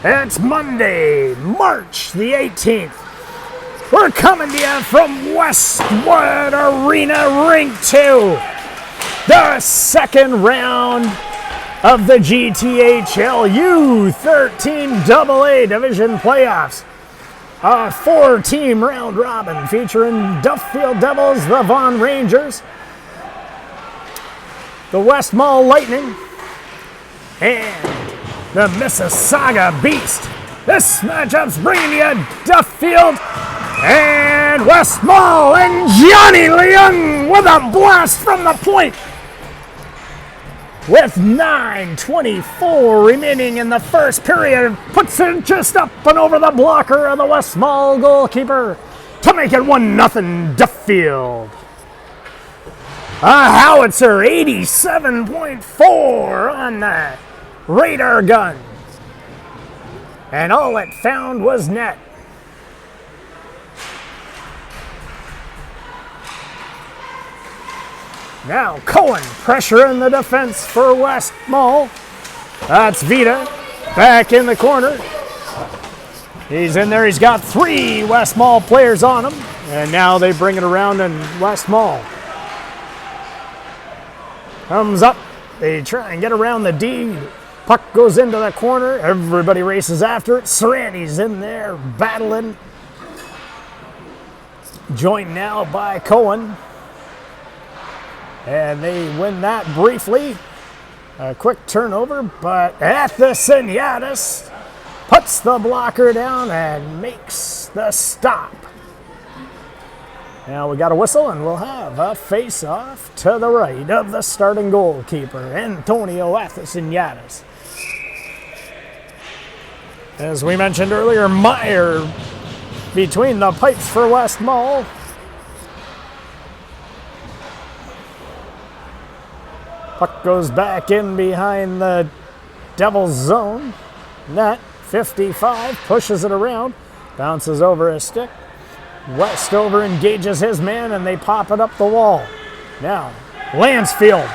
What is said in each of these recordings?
It's Monday, March the 18th. We're coming to you from Westwood Arena Rink 2. The second round of the GTHL U13AA Division Playoffs. A 4-team round robin featuring Duffield Devils, the Vaughan Rangers, the West Mall Lightning, and the Mississauga Beast. This matchup's bringing you Duffield and West Mall, and Johnny Leung with a blast from the point. With 9:24 remaining in the first period, puts it just up and over the blocker of the West Mall goalkeeper to make it 1-0 Duffield. A howitzer 87.4 on the radar gun, and all it found was net. Now Cohen pressuring the defense for West Mall. That's Vita back in the corner. He's in there. He's got 3 West Mall players on him, and now they bring it around in West Mall. Comes up. They try and get around the D. Puck goes into the corner. Everybody races after it. Serrani's in there battling. Joined now by Cohen. And they win that briefly. A quick turnover, but Athasiniadis puts the blocker down and makes the stop. Now we got a whistle, and we'll have a face-off to the right of the starting goalkeeper, Antonio Athasiniadis. As we mentioned earlier, Meyer between the pipes for West Mall. Puck goes back in behind the Devils zone. Net 55 pushes it around, bounces over a stick. Westover engages his man, and they pop it up the wall. Now Lansfield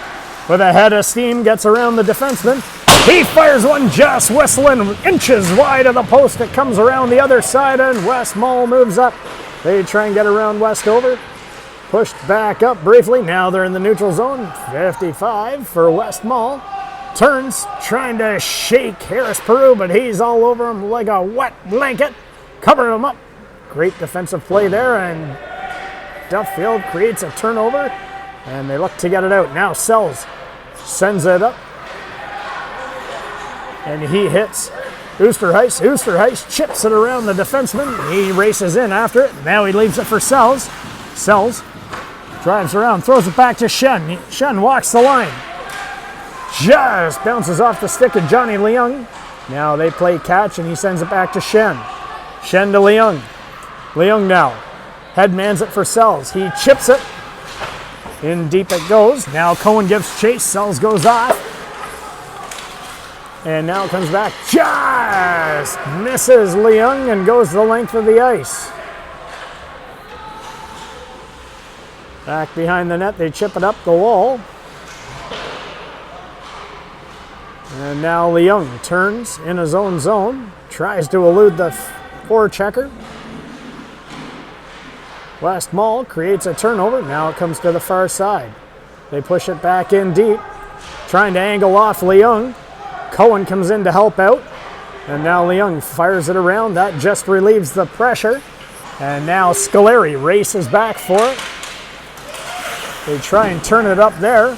with a head of steam gets around the defenseman. He fires one just whistling inches wide of the post. It comes around the other side, and West Mall moves up. They try and get around Westover. Pushed back up briefly. Now they're in the neutral zone. 55 for West Mall. Turns, trying to shake Harris Peru, but he's all over him like a wet blanket, covering him up. Great defensive play there, and Duffield creates a turnover, and they look to get it out. Now Sells sends it up, and he hits Oosterhuis. Oosterhuis chips it around the defenseman. He races in after it. Now he leaves it for Sells. Sells drives around, throws it back to Shen. Shen walks the line. Just bounces off the stick of Johnny Leung. Now they play catch, and he sends it back to Shen. Shen to Leung. Leung now headmans it for Sells. He chips it. In deep it goes. Now Cohen gives chase. Sells goes off. And now comes back. Just misses Leung and goes the length of the ice. Back behind the net, they chip it up the wall. And now Leung turns in his own zone, tries to elude the forechecker. West Mall creates a turnover. Now it comes to the far side. They push it back in deep, trying to angle off Leung. Cohen comes in to help out. And now Leung fires it around. That just relieves the pressure. And now Scoleri races back for it. They try and turn it up there.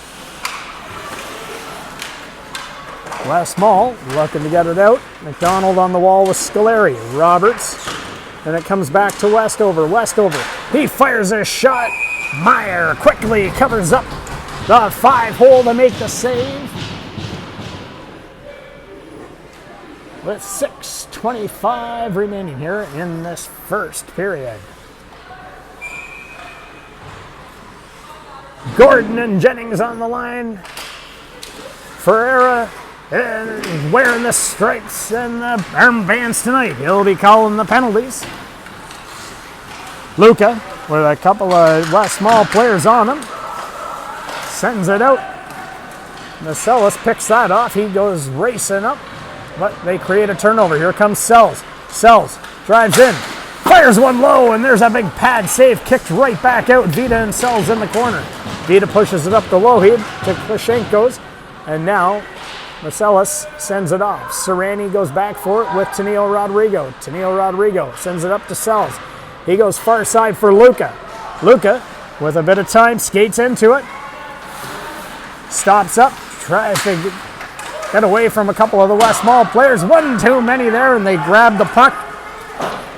West Mall looking to get it out. McDonald on the wall with Scoleri. Roberts. And it comes back to Westover. Westover. He fires a shot. Meyer quickly covers up the 5-hole to make the save. With 6:25 remaining here in this first period. Gordon and Jennings on the line. Ferreira is wearing the stripes and the armbands tonight. He'll be calling the penalties. Luca, with a couple of West Mall players on him, sends it out. Marcellus picks that off. He goes racing up. but they create a turnover. Here comes Sells. Sells drives in, fires one low, and there's a big pad save, kicked right back out. Vita and Sells in the corner. Vita pushes it up the low head to Klashenko's, and now Marcellus sends it off. Serrani goes back for it with Tennille Rodrigo. Tennille Rodrigo sends it up to Sells. He goes far side for Luca. Luca, with a bit of time, skates into it. Stops up, tries to get away from a couple of the West Mall players. One too many there, and they grab the puck.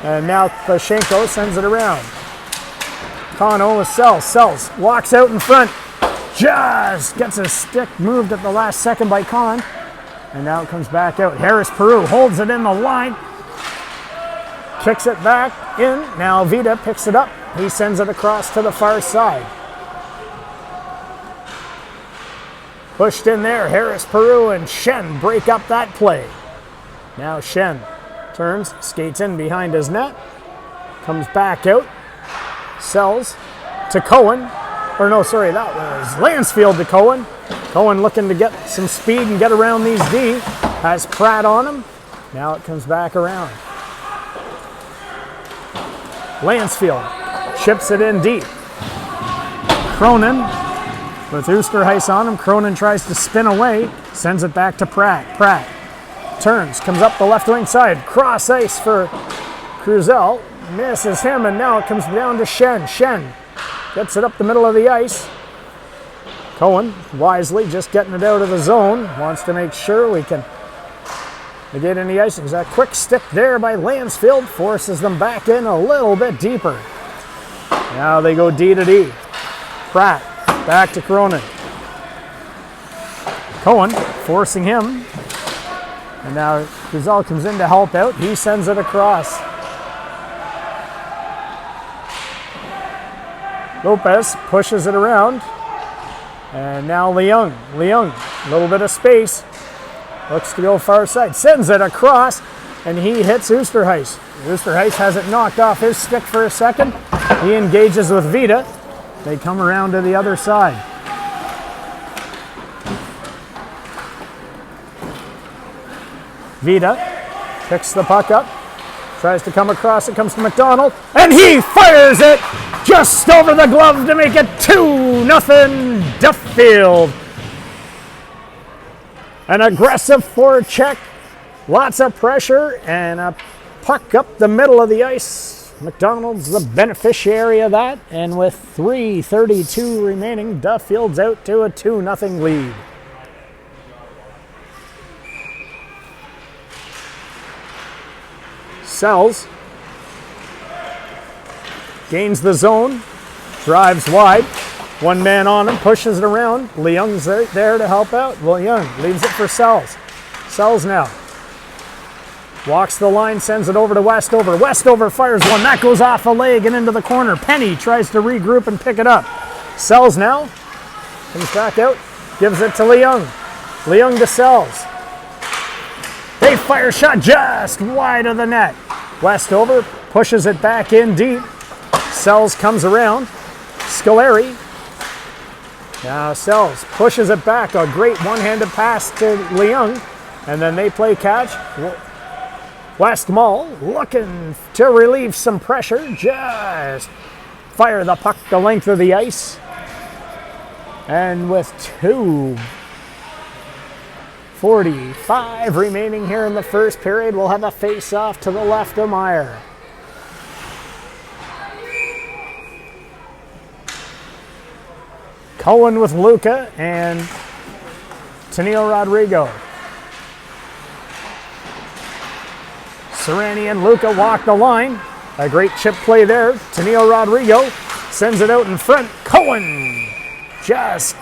And now Klashenko sends it around. Kano with Sells. Sells walks out in front. Just gets his stick moved at the last second by Kahn. And now it comes back out. Harris Peru holds it in the line. Kicks it back in. Now Vita picks it up. He sends it across to the far side. Pushed in there. Harris Peru and Shen break up that play. Now Shen turns, skates in behind his net. Comes back out. Sells to Cohen. Or no, sorry, that was Lansfield to Cohen. Cohen looking to get some speed and get around these D. Has Pratt on him. Now it comes back around. Lansfield chips it in deep. Cronin with Oosterhuis on him. Cronin tries to spin away. Sends it back to Pratt. Pratt turns, comes up the left wing side. Cross ice for Cruzel. Misses him, and now it comes down to Shen. Shen gets it up the middle of the ice. Cohen, wisely, just getting it out of the zone. Wants to make sure we can negate any icing. That quick stick there by Lansfield forces them back in a little bit deeper. Now they go D to D. Pratt, back to Cronin. Cohen, forcing him. And now Cruzel comes in to help out. He sends it across. Lopez pushes it around. And now Leung. Leung, a little bit of space. Looks to go far side. Sends it across. And he hits Oosterhuis. Oosterhuis has it knocked off his stick for a second. He engages with Vita. They come around to the other side. Vita picks the puck up. Tries to come across. It comes to McDonald. And he fires it just over the glove to make it 2-0 Duffield. An aggressive forecheck. Lots of pressure and a puck up the middle of the ice. McDonald's the beneficiary of that. And with 3:32 remaining, Duffield's out to a 2-0 lead. Sells. Gains the zone. Drives wide. One man on him. Pushes it around. Leung's there to help out. Leung leaves it for Sells. Sells now. Walks the line. Sends it over to Westover. Westover fires one. That goes off a leg and into the corner. Penny tries to regroup and pick it up. Sells now. Comes back out. Gives it to Leung. Leung to Sells. They fire shot just wide of the net. Westover pushes it back in deep. Sells comes around. Scolari. Now Sells pushes it back. A great one-handed pass to Leung. And then they play catch. West Mall looking to relieve some pressure. Just fire the puck the length of the ice. And with 2:45 remaining here in the first period, we'll have a face-off to the left of Meyer. Cohen with Luca and Tennille Rodrigo. Serrani and Luca walk the line. A great chip play there. Tennille Rodrigo sends it out in front. Cohen just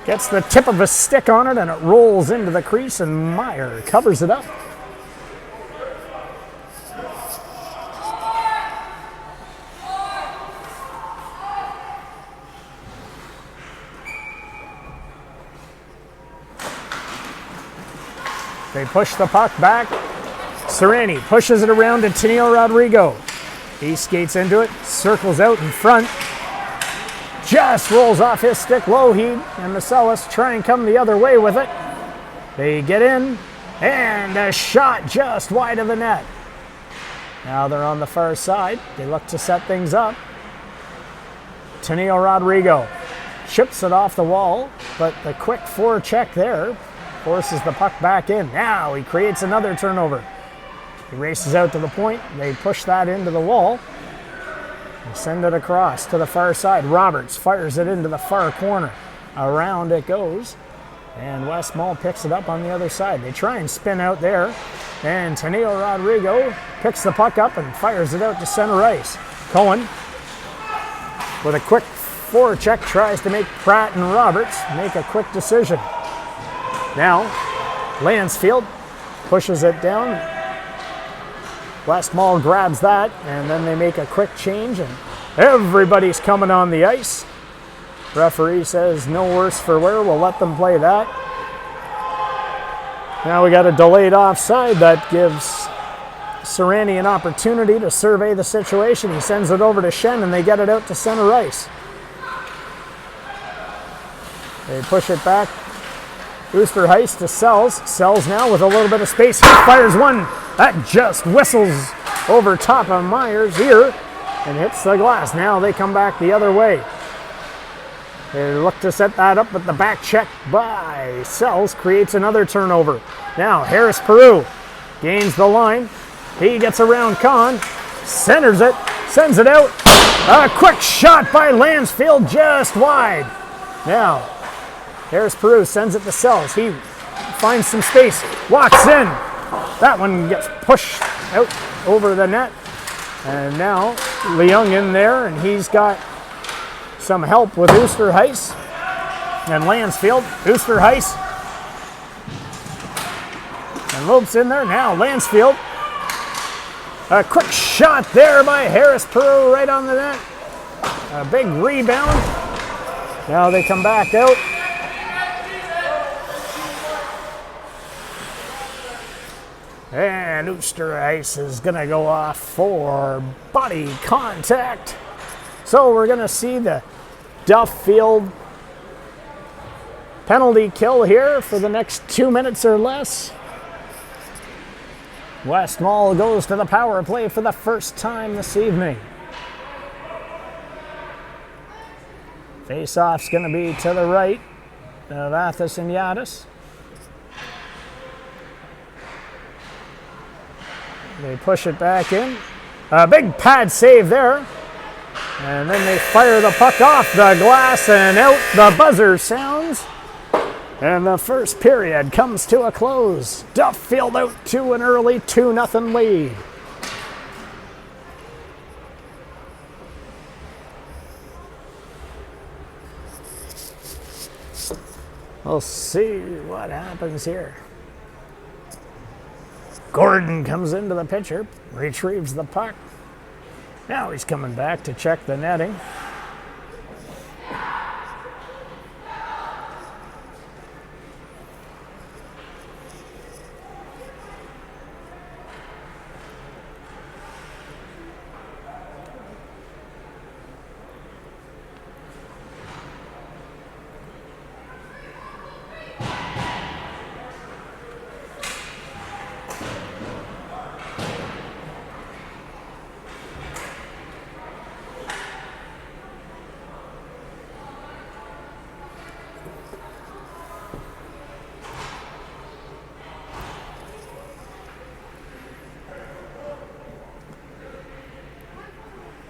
gets the tip of his stick on it and it rolls into the crease and Meyer covers it up. They push the puck back. Serrani pushes it around to Tennille Rodrigo. He skates into it, circles out in front. Just rolls off his stick. Lougheed and Marcellus try and come the other way with it. They get in. And a shot just wide of the net. Now they're on the far side. They look to set things up. Tenio Rodrigo chips it off the wall, but the quick forecheck there forces the puck back in. Now he creates another turnover. He races out to the point. They push that into the wall. They send it across to the far side. Roberts fires it into the far corner. Around it goes. And Westmall picks it up on the other side. They try and spin out there. And Tenio Rodrigo picks the puck up and fires it out to center ice. Cohen, with a quick forecheck, tries to make Pratt and Roberts make a quick decision. Now, Lansfield pushes it down. Westmall grabs that, and then they make a quick change, and everybody's coming on the ice. Referee says no worse for wear. We'll let them play that. Now we got a delayed offside that gives Serrani an opportunity to survey the situation. He sends it over to Shen, and they get it out to center ice. They push it back. Oosterhuis to Sells. Sells now with a little bit of space. He fires one. That just whistles over top of Meyer's ear and hits the glass. Now they come back the other way. They look to set that up, but the back check by Sells creates another turnover. Now Harris Peru gains the line. He gets around Kahn, centers it, sends it out. A quick shot by Lansfield just wide. Now Harris Peru sends it to Sells. He finds some space, walks in. That one gets pushed out over the net. And now Leung in there, and he's got some help with Oosterhuis and Lansfield. Oosterhuis and Lopes in there. Now Lansfield. A quick shot there by Harris Peru right on the net. A big rebound. Now they come back out. And Oosterhuis is going to go off for body contact. So we're going to see the Duffield penalty kill here for the next 2 minutes or less. Westmall goes to the power play for the first time this evening. Face-off's going to be to the right of Athos and Yadis. They push it back in. A big pad save there. And then they fire the puck off the glass and out. The buzzer sounds. And the first period comes to a close. Duffield out to an early 2-0 lead. We'll see what happens here. Gordon comes into the pitcher, retrieves the puck. Now he's coming back to check the netting.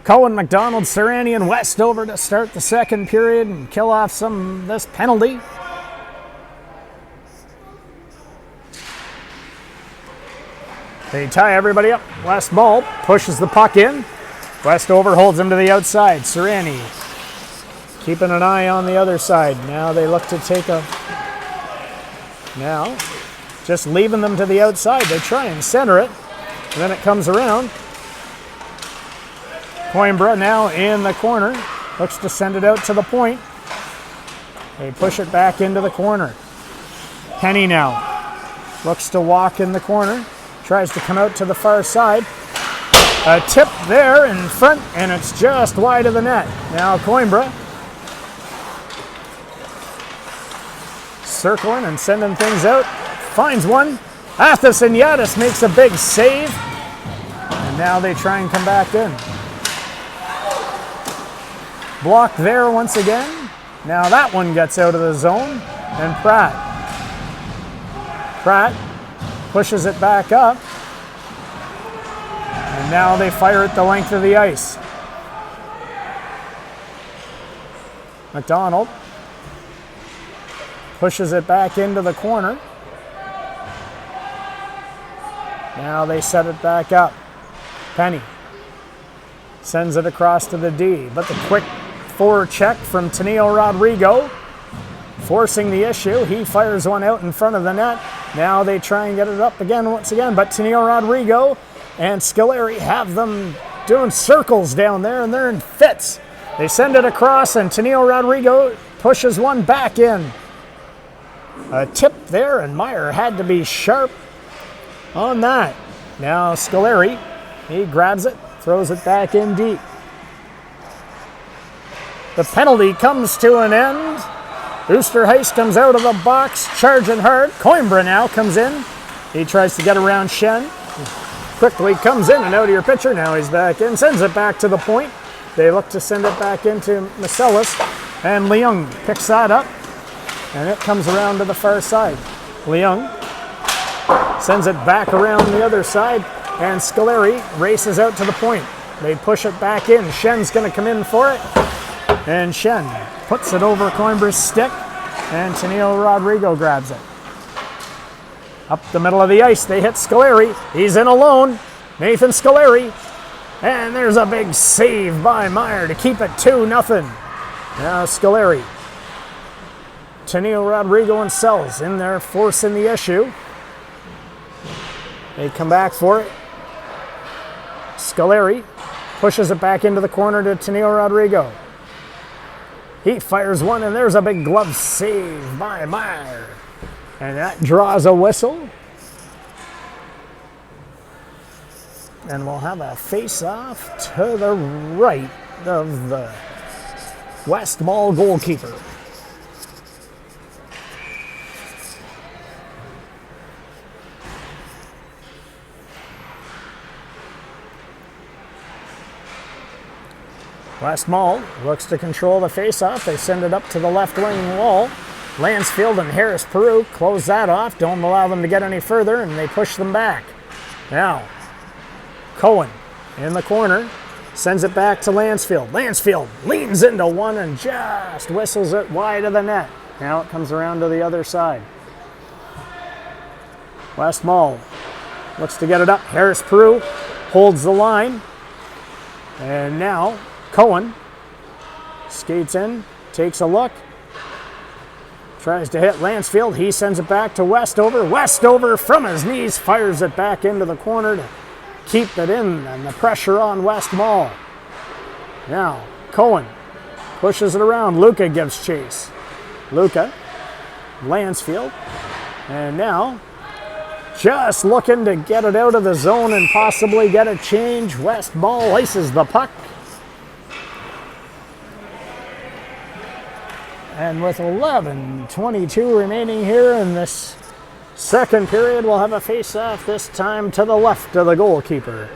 Cohen, McDonald, Serrani, and West over to start the second period and kill off some of this penalty. They tie everybody up. Westmall pushes the puck in. Westover holds him to the outside. Serrani keeping an eye on the other side. Now they look to take a... Now, just leaving them to the outside. They try and center it. And then it comes around. Coimbra now in the corner. Looks to send it out to the point. They push it back into the corner. Penny now looks to walk in the corner. Tries to come out to the far side. A tip there in front, and it's just wide of the net. Now Coimbra circling and sending things out. Finds one. Athos makes a big save. And now they try and come back in. Blocked there once again. Now that one gets out of the zone. And Pratt pushes it back up. And now they fire it the length of the ice. McDonald pushes it back into the corner. Now they set it back up. Penny sends it across to the D, but the quick forward check from Tennille Rodrigo, forcing the issue. He fires one out in front of the net. Now they try and get it up again once again, but Tennille Rodrigo and Scoleri have them doing circles down there, and they're in fits. They send it across, and Tennille Rodrigo pushes one back in. A tip there, and Meyer had to be sharp on that. Now Scoleri, he grabs it, throws it back in deep. The penalty comes to an end. Oosterhuis comes out of the box, charging hard. Coimbra now comes in. He tries to get around Shen. Quickly comes in and out of your pitcher. Now he's back in, sends it back to the point. They look to send it back into Marcellus, and Leung picks that up, and it comes around to the far side. Leung sends it back around the other side, and Scoleri races out to the point. They push it back in. Shen's going to come in for it, and Shen puts it over Coimbra's stick, and Tennille Rodrigo grabs it. Up the middle of the ice, they hit Scoleri. He's in alone. Nathan Scoleri. And there's a big save by Meyer to keep it 2-0. Now Scoleri. Tennille Rodrigo and Sells in there forcing the issue. They come back for it. Scoleri pushes it back into the corner to Tennille Rodrigo. He fires one, and there's a big glove save by Meyer. And that draws a whistle. And we'll have a face-off to the right of the West Mall goalkeeper. West Mall looks to control the face-off. They send it up to the left wing wall. Lansfield and Harris Peru close that off. Don't allow them to get any further, and they push them back. Now, Cohen in the corner sends it back to Lansfield. Lansfield leans into one and just whistles it wide of the net. Now it comes around to the other side. West Mall looks to get it up. Harris Peru holds the line. And now Cohen skates in, takes a look, tries to hit Lansfield. He sends it back to Westover. Westover from his knees fires it back into the corner to keep it in, and the pressure on West Mall. Now Cohen pushes it around. Luca gives chase. Luca, Lansfield, and now just looking to get it out of the zone and possibly get a change. West Mall ices the puck. And with 11:22 remaining here in this second period, we'll have a face-off this time to the left of the goalkeeper.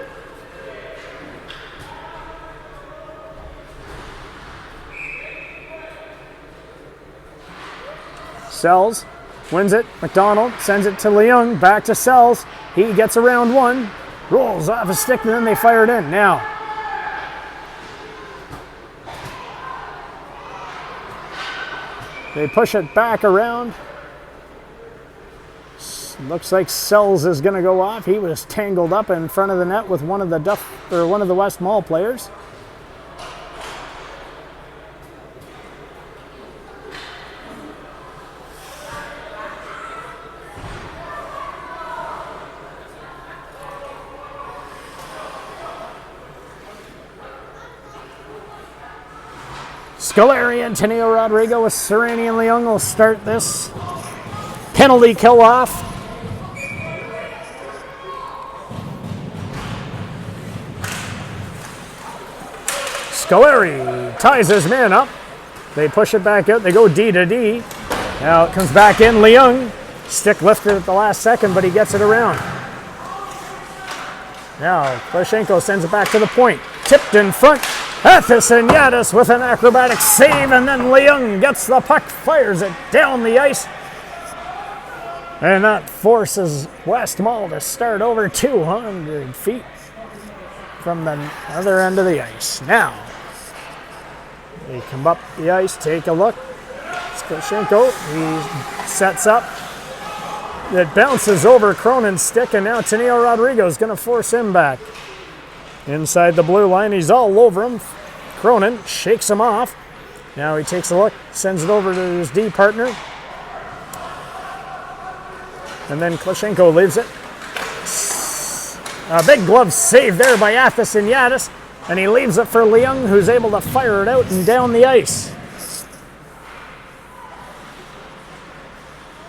Sells wins it. McDonald sends it to Leung. Back to Sells. He gets around one. Rolls off a stick, and then they fire it in. Now, they push it back around. Looks like Sells is going to go off. He was tangled up in front of the net with one of the West Mall players. Scoleri and Tennille Rodrigo with Serrani and Leung will start this penalty kill off. Scoleri ties his man up. They push it back out. They go D to D. Now it comes back in. Leung Stick lifted at the last second, but he gets it around. Now, Klishenko sends it back to the point. Tipped in front. Athison Yadis with an acrobatic save, and then Leung gets the puck, fires it down the ice. And that forces West Mall to start over 200 feet from the other end of the ice. Now, they come up the ice, take a look. It's Klishenko, he sets up. It bounces over Cronin's stick, and now Teneo Rodrigo is going to force him back. Inside the blue line, he's all over him. Cronin shakes him off. Now he takes a look, sends it over to his D partner. And then Klishenko leaves it. A big glove save there by Athison Yadis. And he leaves it for Leung, who's able to fire it out and down the ice.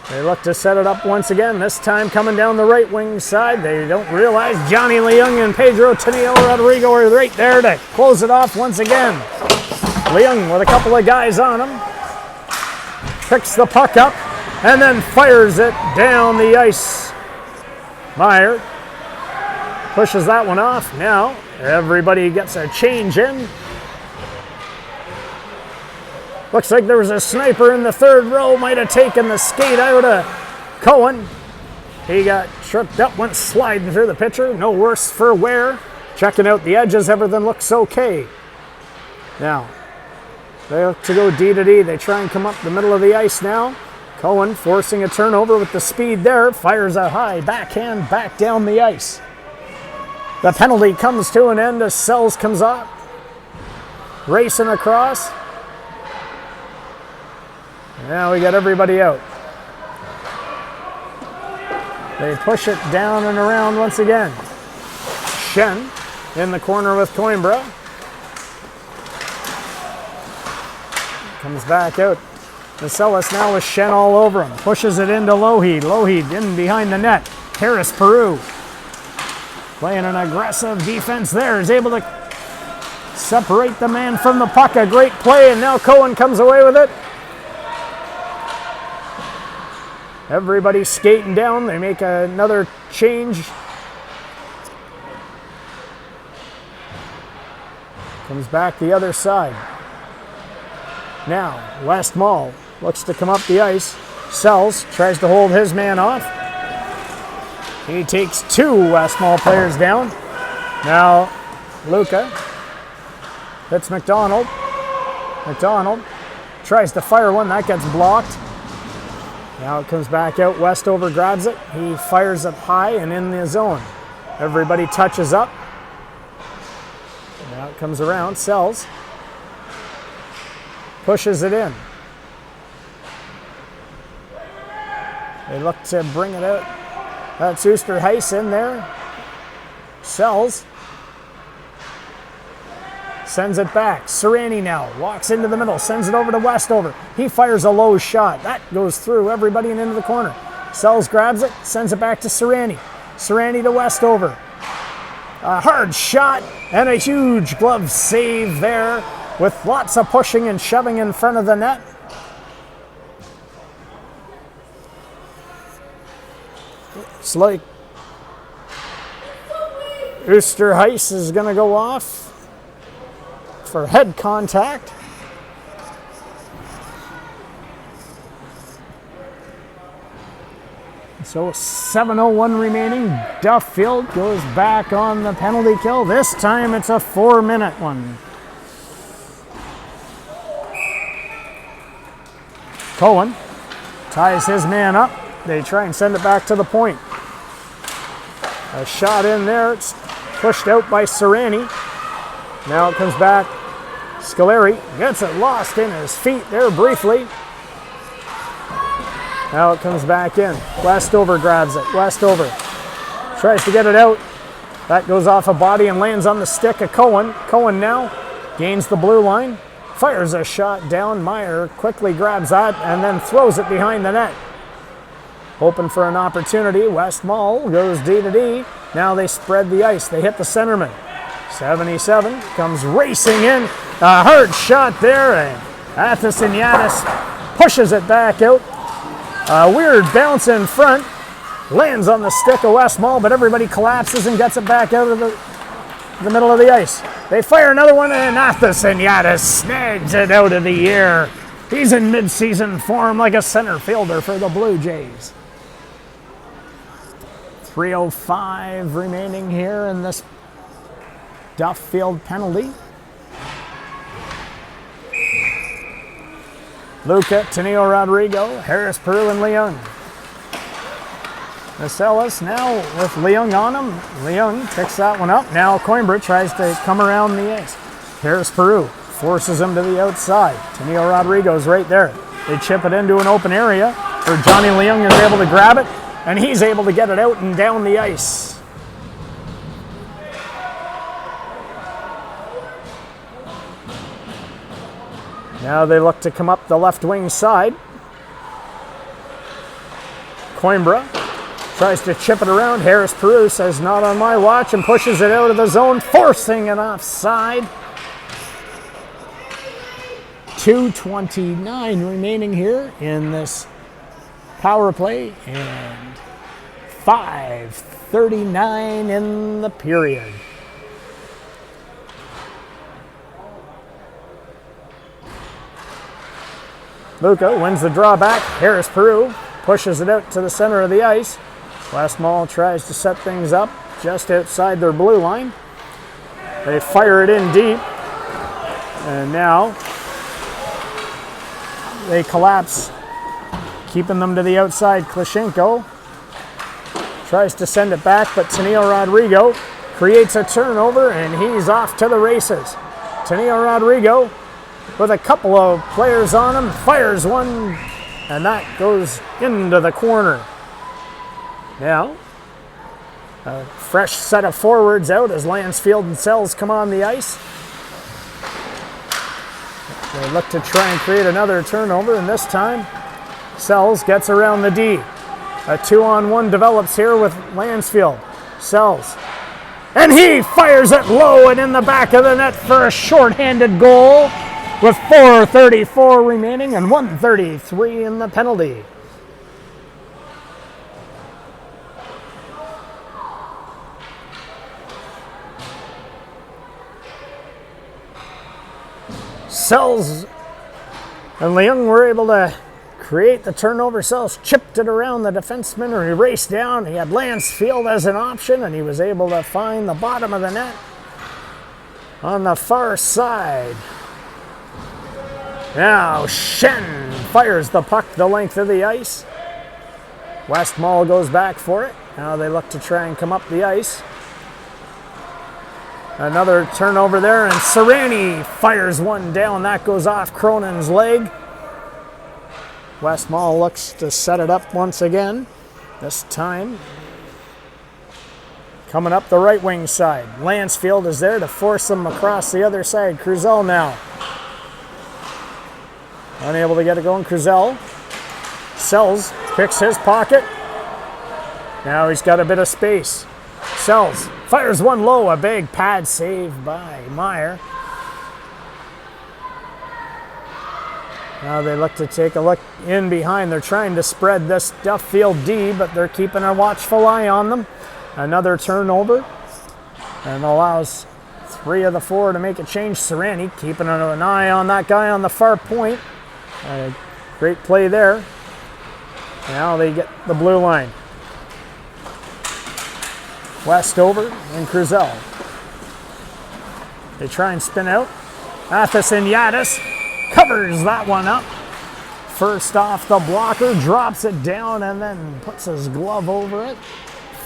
They look to set it up once again, this time coming down the right wing side. They don't realize Johnny Leung and Pedro Teneo Rodrigo are right there to close it off once again. Leung with a couple of guys on him. Picks the puck up and then fires it down the ice. Meyer pushes that one off. Now everybody gets a change in. Looks like there was a sniper in the third row, might have taken the skate out of Cohen. He got tripped up, went sliding through the pitcher. No worse for wear. Checking out the edges, everything looks okay. Now, they look to go D to D. They try and come up the middle of the ice now. Cohen forcing a turnover with the speed there. Fires a high backhand back down the ice. The penalty comes to an end as Sells comes up. Racing across. Now we got everybody out. They push it down and around once again. Shen in the corner with Coimbra. Comes back out. Marcellus now with Shen all over him. Pushes it into Lougheed. Lougheed in behind the net. Harris Peru playing an aggressive defense there. Is able to separate the man from the puck. A great play, and now Cohen comes away with it. Everybody skating down. They make another change. Comes back the other side. Now, West Mall looks to come up the ice. Sells, tries to hold his man off. He takes two West Mall players down. Now, Luca hits McDonald. McDonald tries to fire one. That gets blocked. Now it comes back out. Westover grabs it. He fires up high and in the zone. Everybody touches up. Now it comes around. Sells. Pushes it in. They look to bring it out. That's Oosterhuis in there. Sells. Sends it back. Serrani now walks into the middle, sends it over to Westover. He fires a low shot. That goes through everybody and into the corner. Sells grabs it, sends it back to Serrani. Serrani to Westover. A hard shot and a huge glove save there with lots of pushing and shoving in front of the net. Looks like Oosterhuis is going to go off for head contact. So 7:01 remaining. Duffield goes back on the penalty kill. This time it's a 4-minute one. Cohen ties his man up. They try and send it back to the point. A shot in there. It's pushed out by Serrani. Now it comes back. Scoleri gets it lost in his feet there briefly. Now it comes back in. Westover grabs it. Westover tries to get it out. That goes off a body and lands on the stick of Cohen. Cohen now gains the blue line. Fires a shot down. Meyer quickly grabs that and then throws it behind the net. Hoping for an opportunity. West Mall goes D to D. Now they spread the ice. They hit the centerman. 77 comes racing in. A hard shot there, and Athison Yadis pushes it back out. Weird bounce in front. Lands on the stick of Westmall, but everybody collapses and gets it back out of the middle of the ice. They fire another one, and Athasanyadis snags it out of the air. He's in mid-season form like a center fielder for the Blue Jays. 3:05 remaining here in this Duffield penalty. Luca, Tenio Rodrigo, Harris, Peru, and Leung. Marcellus now with Leung on him. Leung picks that one up. Now Coimbra tries to come around the ice. Harris, Peru forces him to the outside. Tenio Rodrigo's right there. They chip it into an open area where Johnny Leung is able to grab it, and he's able to get it out and down the ice. Now they look to come up the left wing side. Coimbra tries to chip it around. Harris Peru says, not on my watch, and pushes it out of the zone, forcing it offside. 2:29 remaining here in this power play, and 5:39 in the period. Luca wins the drawback. Harris Peru pushes it out to the center of the ice. Westmall tries to set things up just outside their blue line. They fire it in deep, and now they collapse, keeping them to the outside. Klishenko tries to send it back, but Tenio Rodrigo creates a turnover, and he's off to the races. Tenio Rodrigo, with a couple of players on him, fires one, and that goes into the corner. Now, a fresh set of forwards out as Lansfield and Sells come on the ice. They look to try and create another turnover, and this time Sells gets around the D. A 2-on-1 develops here with Lansfield. Sells, and he fires it low and in the back of the net for a shorthanded goal with 4:34 remaining and 1:33 in the penalty. Sells and Leung were able to create the turnover. Sells chipped it around the defenseman, or he raced down. He had Lansfield as an option, and he was able to find the bottom of the net on the far side. Now Shen fires the puck the length of the ice. Westmall goes back for it. Now they look to try and come up the ice. Another turnover there, and Serrani fires one down. That goes off Cronin's leg. Westmall looks to set it up once again. This time coming up the right wing side. Lansfield is there to force them across the other side. Cruzel now unable to get it going. Cruzel. Sells picks his pocket. Now he's got a bit of space. Sells fires one low, a big pad save by Meyer. Now they look to take a look in behind. They're trying to spread this Duffield D, but they're keeping a watchful eye on them. Another turnover, and allows 3 of the 4 to make a change. Serrani keeping an eye on that guy on the far point. Great play there. Now they get the blue line. Westover and Cruzel. They try and spin out. Athasanyadis covers that one up. First off the blocker, drops it down, and then puts his glove over it.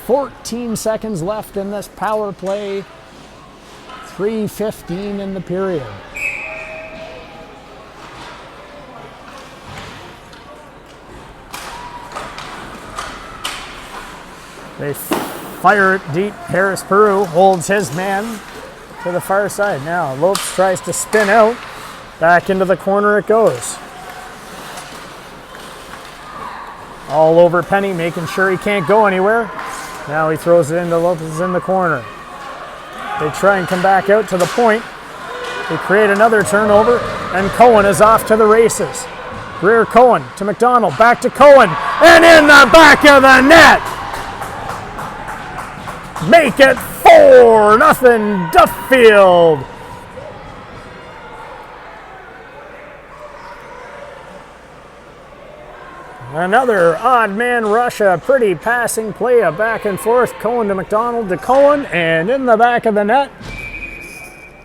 14 seconds left in this power play. 3:15 in the period. They fire it deep. Harris Peru holds his man to the far side. Now Lopes tries to spin out. Back into the corner it goes. All over Penny, making sure he can't go anywhere. Now he throws it into Lopez in the corner. They try and come back out to the point. They create another turnover, and Cohen is off to the races. Greer Cohen to McDonald, back to Cohen, and in the back of the net. Make it 4-0 Duffield. Another odd man rush, a pretty passing play, a back and forth. Cohen to McDonald to Cohen, and in the back of the net.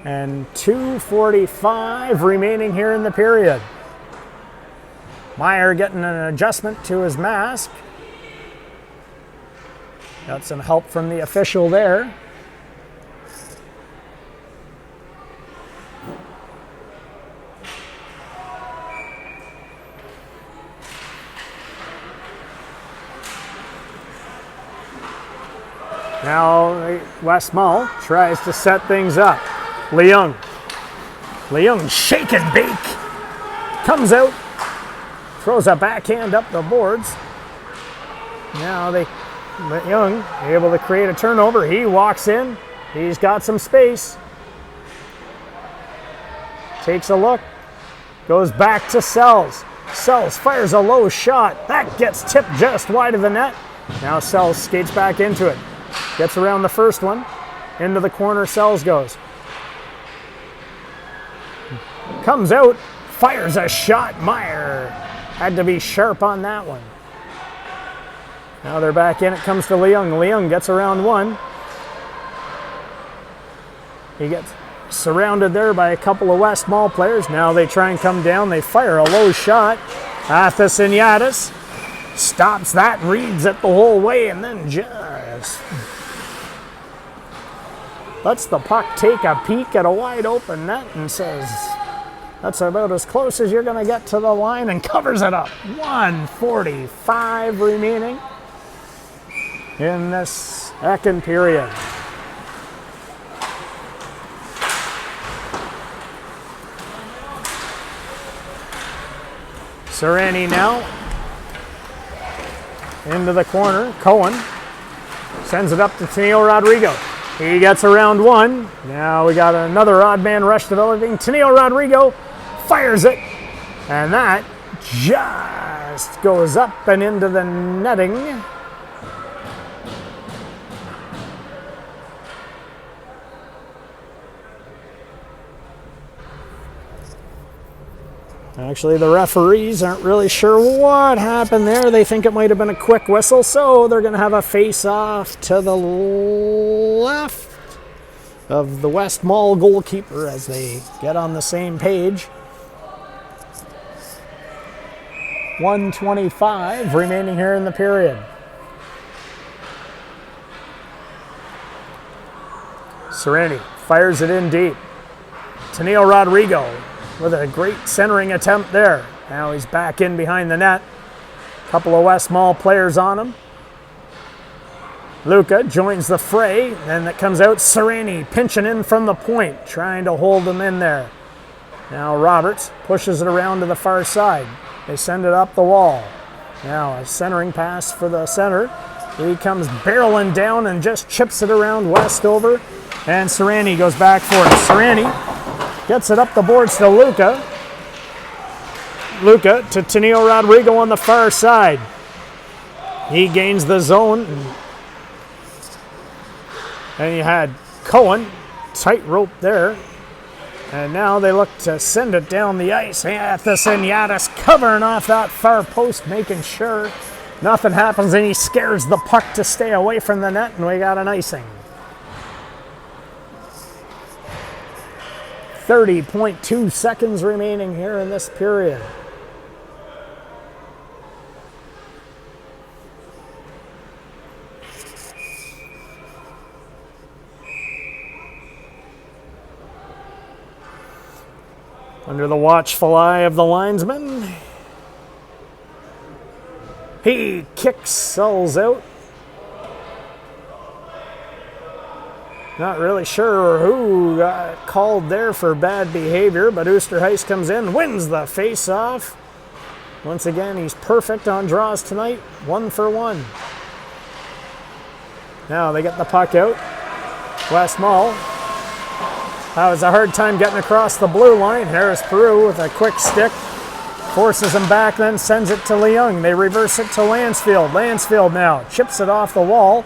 And 2:45 remaining here in the period. Meyer getting an adjustment to his mask. Got some help from the official there. Now Wes Mull tries to set things up. Leung shake and bake. Comes out. Throws a backhand up the boards. Now Leung able to create a turnover. He walks in. He's got some space. Takes a look. Goes back to Sells. Sells fires a low shot. That gets tipped just wide of the net. Now Sells skates back into it. Gets around the first one. Into the corner Sells goes. Comes out. Fires a shot. Meyer had to be sharp on that one. Now they're back in. It comes to Leung. Leung gets around one. He gets surrounded there by a couple of West Mall players. Now they try and come down. They fire a low shot. Athasiniadis stops that, reads it the whole way, and then just lets the puck take a peek at a wide open net and says, that's about as close as you're going to get to the line, and covers it up. 1:45 remaining in this second period. Sereni now into the corner. Cohen sends it up to Tennille Rodrigo. He gets around one. Now we got another odd man rush developing. Tennille Rodrigo fires it, and that just goes up and into the netting. Actually, the referees aren't really sure what happened there. They think it might have been a quick whistle, so they're going to have a face-off to the left of the West Mall goalkeeper as they get on the same page. 1:25 remaining here in the period. Sereni fires it in deep. Tennille Rodrigo with a great centering attempt there. Now he's back in behind the net. Couple of West Mall players on him. Luca joins the fray, and it comes out. Sereni pinching in from the point, trying to hold him in there. Now Roberts pushes it around to the far side. They send it up the wall. Now a centering pass for the center. He comes barreling down and just chips it around Westover. And Sereni goes back for it. Sereni gets it up the boards to Luca. Luca to Tennille Rodrigo on the far side. He gains the zone. And you had Cohen, tightrope there. And now they look to send it down the ice. Athasiniadis covering off that far post, making sure nothing happens, and he scares the puck to stay away from the net, and we got an icing. 30.2 seconds remaining here in this period. Under the watchful eye of the linesman, he kicks Sells out. Not really sure who got called there for bad behavior, but Oosterhuis comes in, wins the face-off. Once again, he's perfect on draws tonight, 1 for 1. Now they get the puck out. West Mall. That was a hard time getting across the blue line. Harris Peru with a quick stick Forces him back, then sends it to Leung. They reverse it to Lansfield. Lansfield now chips it off the wall.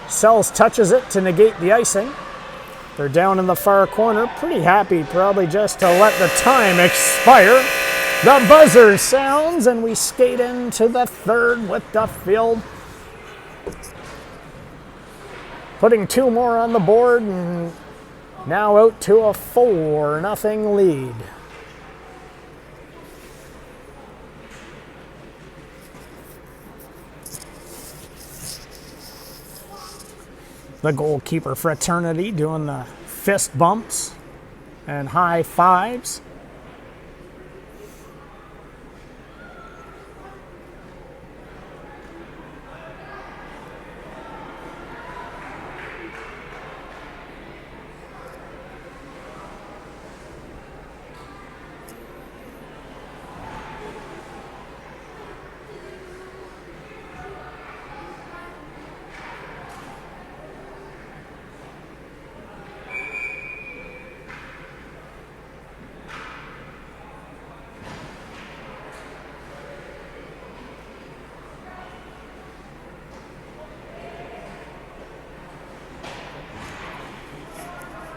Sells touches it to negate the icing. They're down in the far corner. Pretty happy probably just to let the time expire. The buzzer sounds and we skate into the third with Duffield putting 2 more on the board and now out to a 4-0 lead. The goalkeeper fraternity doing the fist bumps and high fives.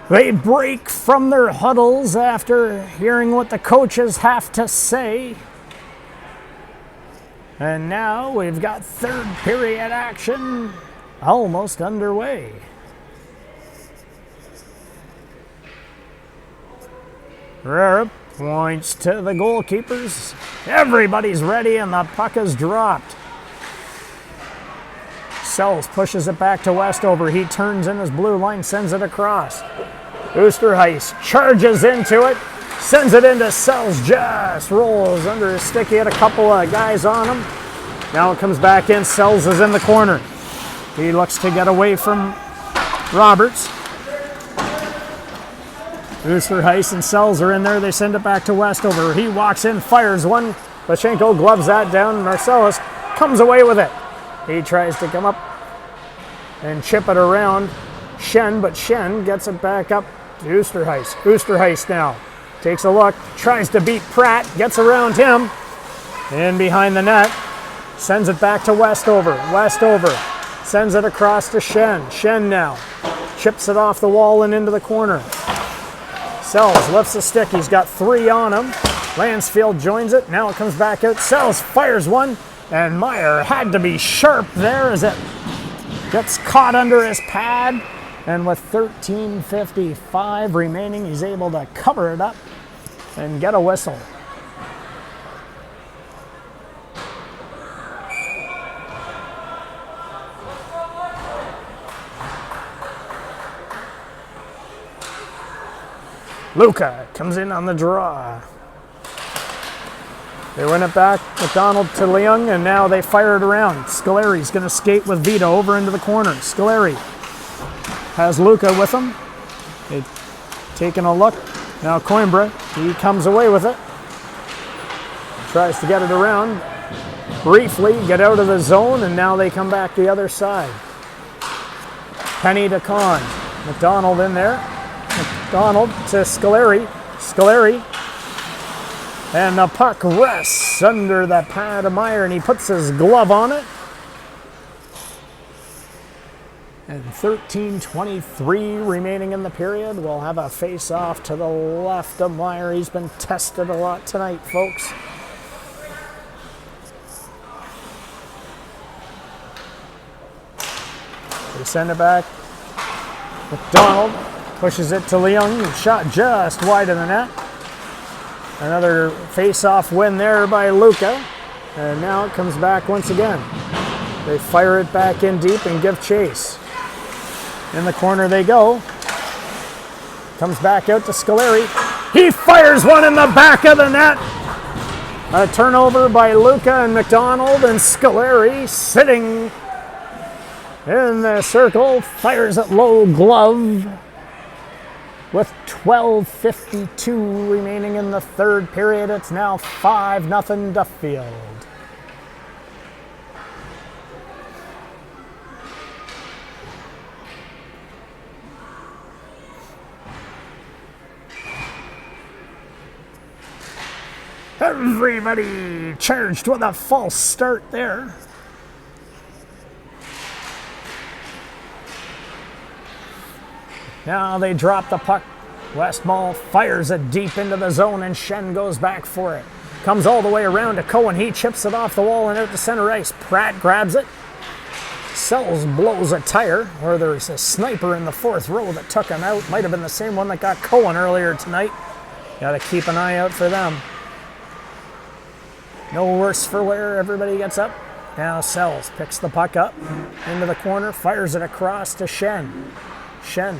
They break from their huddles after hearing what the coaches have to say. And now we've got third period action almost underway. Rare points to the goalkeepers. Everybody's ready and the puck is dropped. Sells pushes it back to Westover. He turns in his blue line, sends it across. Oosterhuis charges into it, sends it into Sells, just rolls under his stick. He had a couple of guys on him. Now it comes back in. Sells is in the corner. He looks to get away from Roberts. Oosterhuis and Sells are in there. They send it back to Westover. He walks in, fires one. Lachenko gloves that down. Marcellus comes away with it. He tries to come up and chip it around Shen, but Shen gets it back up to Oosterhuis. Oosterhuis now takes a look, tries to beat Pratt, gets around him, in behind the net, sends it back to Westover. Westover sends it across to Shen. Shen now chips it off the wall and into the corner. Sells lifts the stick. He's got 3 on him. Lansfield joins it. Now it comes back out. Sells fires one, and Meyer had to be sharp there as it gets caught under his pad. And with 13:55 remaining, he's able to cover it up and get a whistle. Luca comes in on the draw. They win it back. McDonald to Leung, and now they fire it around. Scolari's going to skate with Vito over into the corner. Scolari has Luca with him. They've taken a look. Now Coimbra, he comes away with it. Tries to get it around. Briefly, get out of the zone, and now they come back the other side. Penny to Kahn. McDonald in there. McDonald to Scolari. Scolari. And the puck rests under the pad of Meyer, and he puts his glove on it. And 13:23 remaining in the period. We'll have a face-off to the left of Meyer. He's been tested a lot tonight, folks. They send it back. McDonald pushes it to Leung. Shot just wide of the net. Another face-off win there by Luca. And now it comes back once again. They fire it back in deep and give chase. In the corner they go. Comes back out to Scolari. He fires one in the back of the net. A turnover by Luca and McDonald, and Scolari sitting in the circle. Fires it low glove. With 12:52 remaining in the third period, it's now 5-0 Duffield. Everybody charged with a false start there. Now they drop the puck. Westmall fires it deep into the zone, and Shen goes back for it. Comes all the way around to Cohen. He chips it off the wall and out to center ice. Pratt grabs it. Sells blows a tire, or there's a sniper in the fourth row that took him out. Might have been the same one that got Cohen earlier tonight. Got to keep an eye out for them. No worse for wear. Everybody gets up. Now Sells picks the puck up into the corner, fires it across to Shen. Shen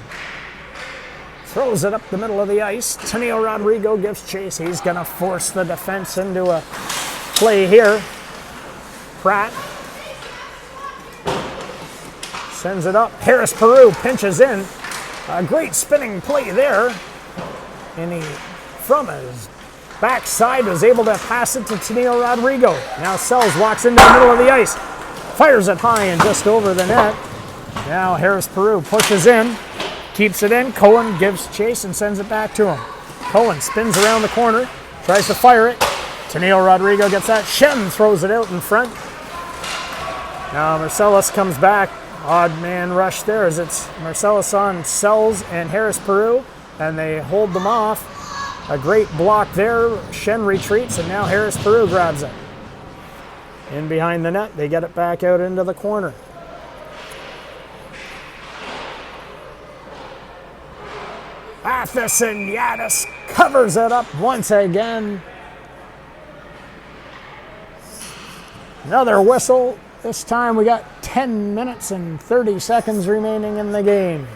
throws it up the middle of the ice. Tennille Rodrigo gives chase. He's going to force the defense into a play here. Pratt sends it up. Harris Peru pinches in. A great spinning play there. And he, from his backside, was able to pass it to Tennille Rodrigo. Now Sells walks into the middle of the ice. Fires it high and just over the net. Now Harris Peru pushes in. Keeps it in. Cohen gives chase and sends it back to him. Cohen spins around the corner. Tries to fire it. Tennille Rodrigo gets that. Shen throws it out in front. Now Marcellus comes back. Odd man rush there as it's Marcellus on Sells and Harris Peru. And they hold them off. A great block there. Shen retreats and now Harris Peru grabs it. In behind the net. They get it back out into the corner. Matheson Yadis covers it up once again. Another whistle. This time we got 10 minutes and 30 seconds remaining in the game.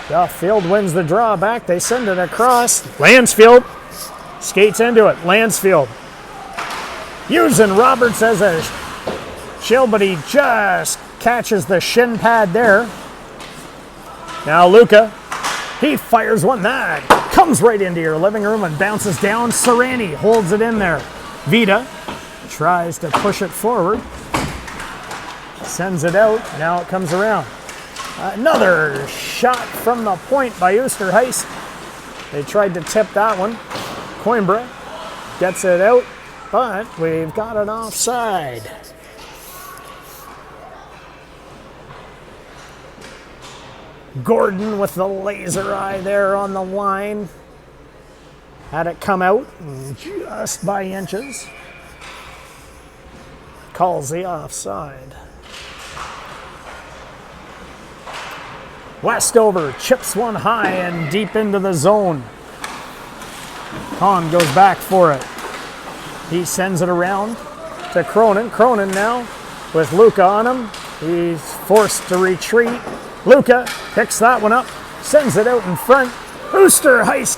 Duffield wins the draw back. They send it across. Lansfield skates into it. Lansfield using Roberts as a shield, but he just catches the shin pad there. Now Luca, he fires one that comes right into your living room and bounces down. Serrani holds it in there. Vita tries to push it forward. Sends it out. Now it comes around. Another shot from the point by Oosterhuis. They tried to tip that one. Coimbra gets it out, but we've got an offside. Gordon with the laser eye there on the line. Had it come out just by inches. Calls the offside. Westover chips one high and deep into the zone. Kahn goes back for it. He sends it around to Cronin. Cronin now with Luca on him. He's forced to retreat. Luca picks that one up, sends it out in front. Oosterhuis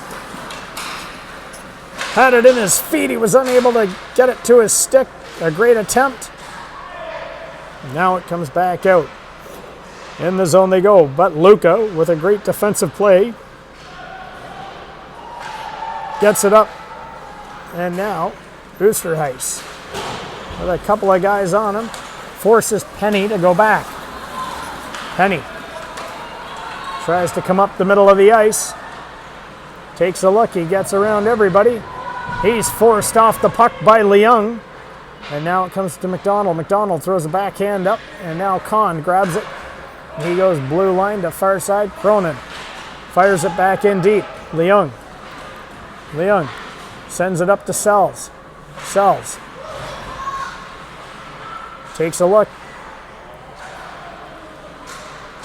had it in his feet. He was unable to get it to his stick. A great attempt. Now it comes back out. In the zone they go, but Luca with a great defensive play gets it up, and now Oosterhuis with a couple of guys on him forces Penny to go back. Penny tries to come up the middle of the ice, takes a look, he gets around everybody. He's forced off the puck by Leung, and now it comes to McDonald. McDonald throws a backhand up, and now Kahn grabs it. He goes blue line to far side. Cronin fires it back in deep. Leung sends it up to Sells. Sells takes a look.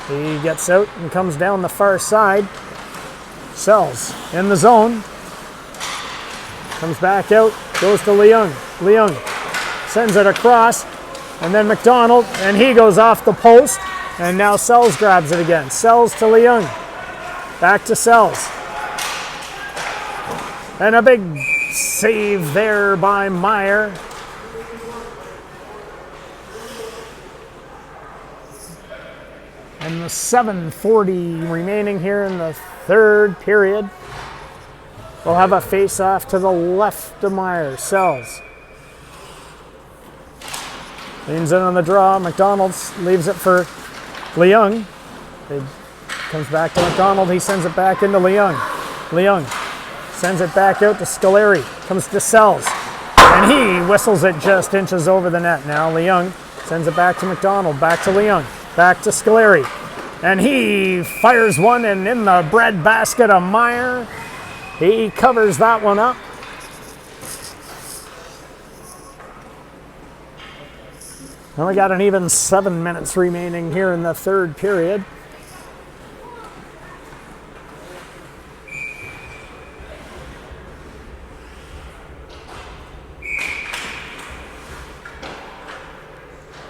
He gets out and comes down the far side. Sells in the zone. Comes back out. Goes to Leung. Leung sends it across. And then McDonald. And he goes off the post. And now Sells grabs it again. Sells to Leung. Back to Sells. And a big save there by Meyer. And the 7:40 remaining here in the third period. We'll have a face-off to the left of Meyer. Sells. Leans in on the draw. McDonald leaves it for Leung. It comes back to McDonald. He sends it back into Leung. Leung sends it back out to Scoleri. Comes to Sells. And he whistles it just inches over the net. Now Leung sends it back to McDonald. Back to Leung. Back to Scoleri. And he fires one, and in the bread basket of Meyer. He covers that one up. And we got an even 7 minutes remaining here in the third period.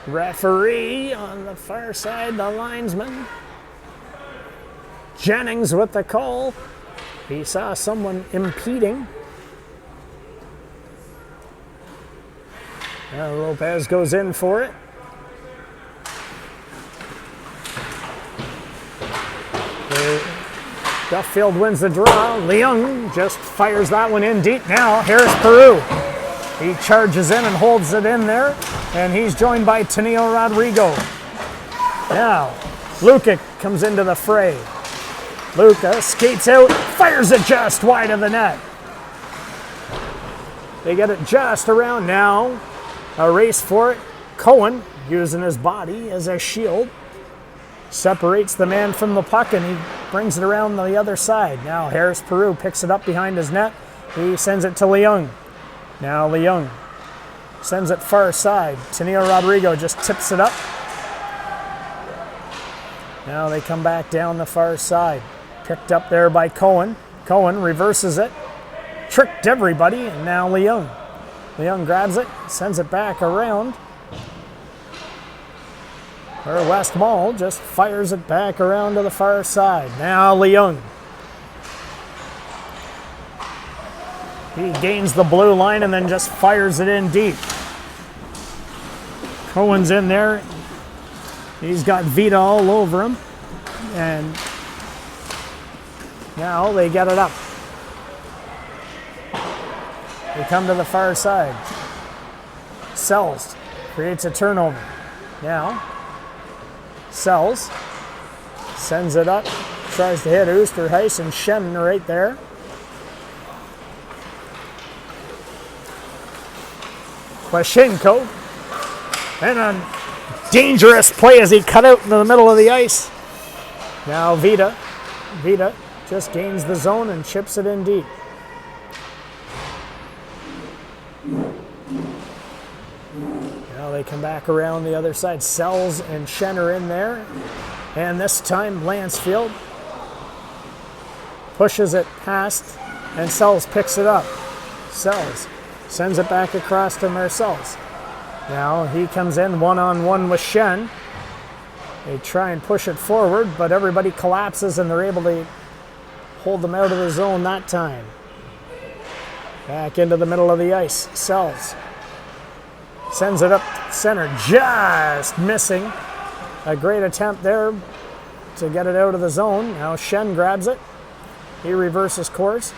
Referee on the far side, the linesman. Jennings with the call. He saw someone impeding. Now Lopez goes in for it. Duffield wins the draw. Leung just fires that one in deep. Now Harris Peru. He charges in and holds it in there. And he's joined by Tenio Rodrigo. Now Luca comes into the fray. Luca skates out, fires it just wide of the net. They get it just around now. A race for it. Cohen, using his body as a shield, separates the man from the puck, and he brings it around the other side. Now Harris Peru picks it up behind his net. He sends it to Leung. Now Leung sends it far side. Tenio Rodrigo just tips it up. Now they come back down the far side. Picked up there by Cohen. Cohen reverses it. Tricked everybody, and now Leung. Leung grabs it, sends it back around. Or Westmall just fires it back around to the far side. Now Leung. He gains the blue line and then just fires it in deep. Cohen's in there. He's got Vita all over him. And now they get it up. They come to the far side. Sells creates a turnover. Now Sells sends it up. Tries to hit Oosterhuis and Shen right there. Plashenko. And a dangerous play as he cut out into the middle of the ice. Now Vita. Vita just gains the zone and chips it in deep. Now they come back around the other side. Sells and Shen are in there. And this time Lansfield pushes it past, and Sells picks it up. Sells sends it back across to Marcells. Now he comes in one-on-one with Shen. They try and push it forward, but everybody collapses and they're able to hold them out of the zone that time. Back into the middle of the ice. Sells sends it up center, just missing. A great attempt there to get it out of the zone. Now Shen grabs it. He reverses course.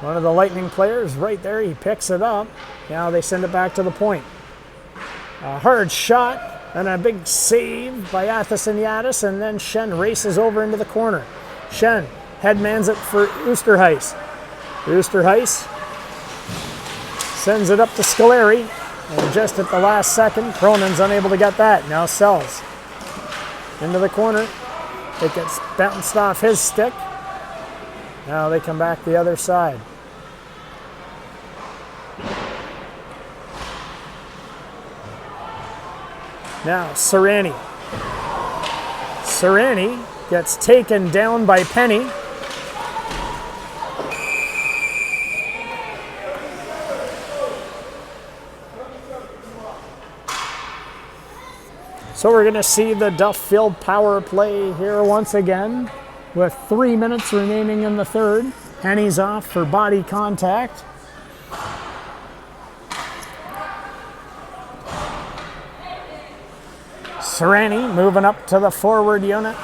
One of the Lightning players right there, he picks it up. Now they send it back to the point. A hard shot and a big save by Athison Yadis, and then Shen races over into the corner. Shen headmans it for Oosterhuis. Oosterhuis sends it up to Scoleri, and just at the last second, Cronin's unable to get that. Now Sells into the corner. It gets bounced off his stick. Now they come back the other side. Now Serrani. Serrani gets taken down by Penny. So we're going to see the Duffield power play here once again with 3 minutes remaining in the third. Penny's off for body contact. Serrani moving up to the forward unit.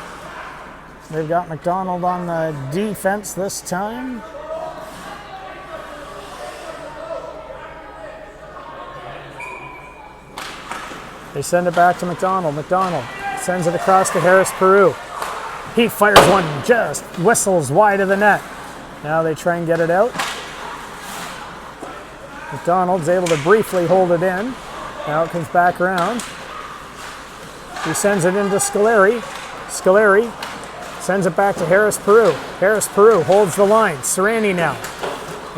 They've got McDonald on the defense this time. They send it back to McDonald. McDonald sends it across to Harris Peru. He fires one, just whistles wide of the net. Now they try and get it out. McDonald's able to briefly hold it in. Now it comes back around. He sends it into Scoleri. Scoleri sends it back to Harris Peru. Harris Peru holds the line. Serrani now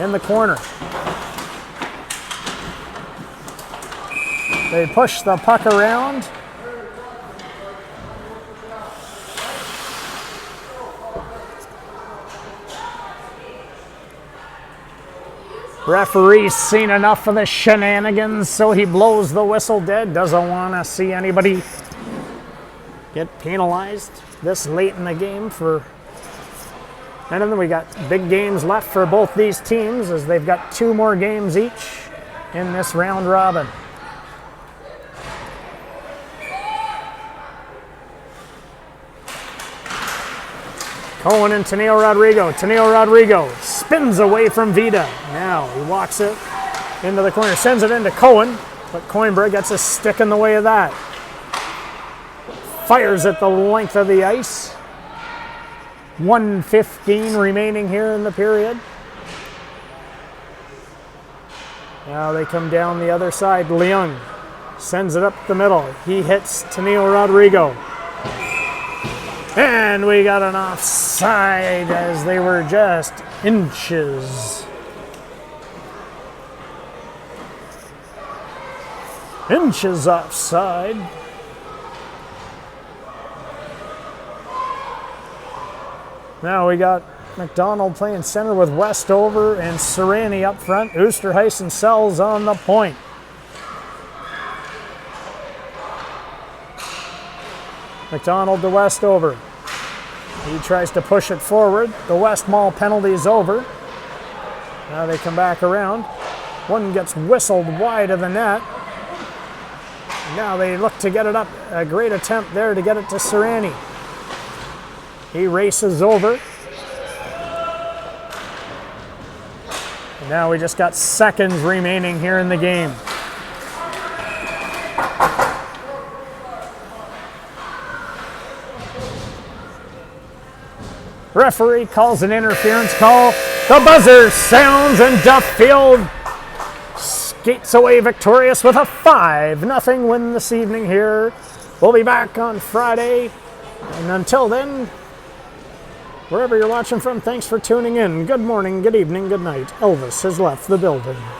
in the corner. They push the puck around. Referee's seen enough of the shenanigans, so he blows the whistle dead. Doesn't want to see anybody get penalized this late in the game for. And then we got big games left for both these teams as they've got 2 more games each in this round robin. Cohen and Teneo Rodrigo. Teneo Rodrigo spins away from Vida. Now he walks it into the corner, sends it into Cohen, but Coimbra gets a stick in the way of that. Fires at the length of the ice. 1:15 remaining here in the period. Now they come down the other side. Leung sends it up the middle. He hits Teneo Rodrigo. And we got an offside as they were just inches. Inches offside. Now we got McDonald playing center with Westover and Serrani up front. Oosterhuis Sells on the point. McDonald to Westover. He tries to push it forward. The West Mall penalty is over. Now they come back around. One gets whistled wide of the net. Now they look to get it up. A great attempt there to get it to Serrani. He races over. And now we just got seconds remaining here in the game. Referee calls an interference call. The buzzer sounds and Duffield skates away victorious with a 5-0 win this evening here. We'll be back on Friday. And until then, wherever you're watching from, thanks for tuning in. Good morning, good evening, good night. Elvis has left the building.